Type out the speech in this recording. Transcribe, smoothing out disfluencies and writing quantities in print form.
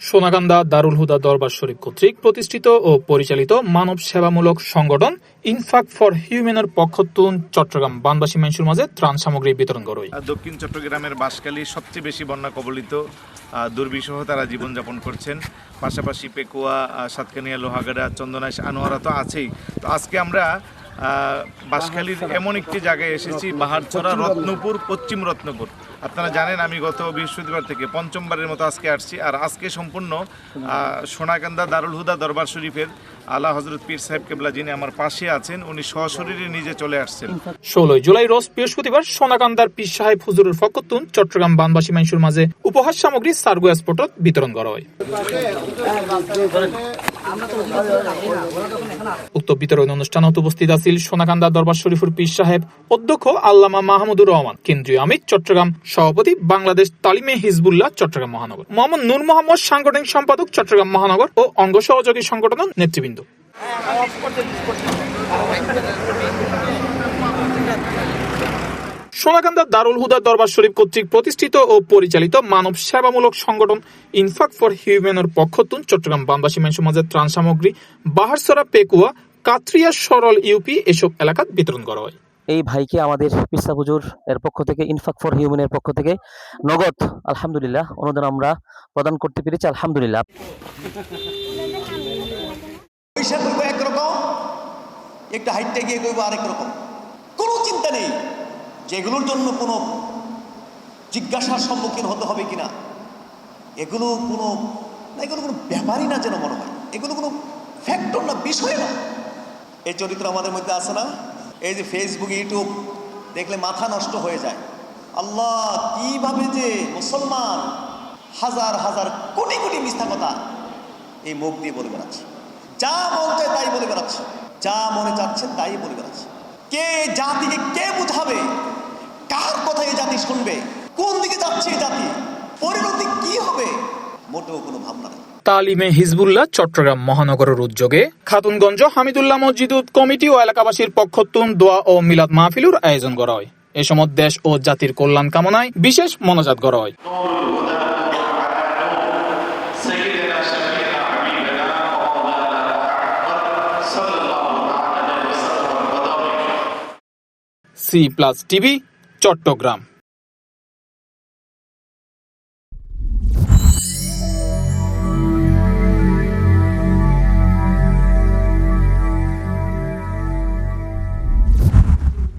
সোনাকান্দা দারুল হুদা দরবার শরীফ কর্তৃক প্রতিষ্ঠিত ও পরিচালিত মানব সেবামূলক সংগঠন ইনফাক ফর হিউম্যানের পক্ষতুন চট্টগ্রাম বানবাসী মানুষের মাঝে ত্রাণ সামগ্রী বিতরণ করে। দক্ষিণ চট্টগ্রামের বাঁশখালী সবচেয়ে বেশি বন্যা কবলিত, দুর্বিষহ তারা জীবনযাপন করছেন। পাশাপাশি পেকুয়া, সাতকানিয়া, লোহাগাড়া, চন্দনাইশ, আনোয়ারা তো আছেই। তো আজকে আমরা বাঁশখালীর এমন একটি জায়গায় এসেছি, বাহারছড়া, রত্নপুর, পশ্চিম রত্নপুর। আপনারা জানেন আমি গত বৃহস্পতিবার থেকে পঞ্চমবারের মতো আজকে আসছি। আর আজকে সম্পূর্ণ সোনাকান্দা দারুল হুদা দরবার শরীফের আলা হজরত পীর সাহেব কেবলা, যিনি আমার পাশে আছেন, উনি সশরীরে নিজে চলে আসছেন। 16 জুলাই রোজ বৃহস্পতিবার সোনাকান্দার পীর সাহেব হুজুরের পক্ষতুন চট্টগ্রাম বানবাসী মানুষের মাঝে উপহার সামগ্রী সার্গো স্পটত বিতরণ করা হয়। উক্ত বিতরণ অনুষ্ঠানত উপস্থিত আছেন সোনাকান্দা দরবার শরীফের পীর সাহেব অধ্যক্ষ আল্লামা মাহমুদুর রহমান, কেন্দ্রীয় আমির চট্টগ্রাম, সভাপতি বাংলাদেশ তালিমে হিজবুল্লাহ চট্টগ্রাম মহানগর, মোহাম্মদ নূর মোহাম্মদ সাংগঠনিক সম্পাদক চট্টগ্রাম মহানগর ও অঙ্গ সহযোগী সংগঠনের নেতৃবৃন্দ। সোনাকান্দা দারুল হুদা দরবার শরীফ কর্তৃক প্রতিষ্ঠিত ও পরিচালিত মানব সেবামূলক সংগঠন ইনফাক ফর হিউম্যানের পক্ষতুন চট্টগ্রাম বানবাসী মানুষের মাঝে ত্রাণ সামগ্রী বাহারছড়া, পেকুয়া, কাত্রিয়া, সরল ইউপি এসব এলাকাত বিতরণ করা হয়। এই ভাইকে আমাদের পিসা হুজুর এর পক্ষ থেকে, ইনফাক ফর হিউম্যানের পক্ষ থেকে নগদ আলহামদুলিল্লাহ অনুদান আমরা প্রদান করতে পেরেছি, আলহামদুলিল্লাহ। পয়সা করব একরকম, একটা হাইটটা গিয়ে করবো আরেক রকম, কোনো চিন্তা নেই যেগুলোর জন্য কোনো জিজ্ঞাসার সম্মুখীন হতে হবে কিনা। এগুলো কোনো ব্যাপারই না যেন মনে হয়, এগুলো কোনো ফ্যাক্টর না, বিষয় না। এই চরিত্র আমাদের মধ্যে আছে না? এই যে ফেসবুক, ইউটিউব দেখলে মাথা নষ্ট হয়ে যায়। আল্লাহ, কিভাবে যে মুসলমান হাজার হাজার কোটি কোটি মিথ্যা কথা এই মুখ দিয়ে বলে বেড়াচ্ছে, যা মন চায় তাই বলে বেড়াচ্ছে, যা মনে চাচ্ছে তাই বলে বেড়াচ্ছে। কে জাতিকে কে বুঝাবে? কার কথা এই জাতি শুনবে? কোন দিকে যাচ্ছে এই জাতি? পরিণতি কি হবে? মোটেও কোনো ভাবনা নেই। তালিমে হিজবুল্লাহ চট্টগ্রাম মহানগরের উদ্যোগে খাতুনগঞ্জ হামিদুল্লাহ মসজিদ কমিটি ও এলাকাবাসীর পক্ষতুন দোয়া ও মিলাদ মাহফিলুর আয়োজন করা হয়। এ সময় দেশ ও জাতির কল্যাণ কামনায় বিশেষ মোনাজাত করা হয়। C+ TV, Chittagong.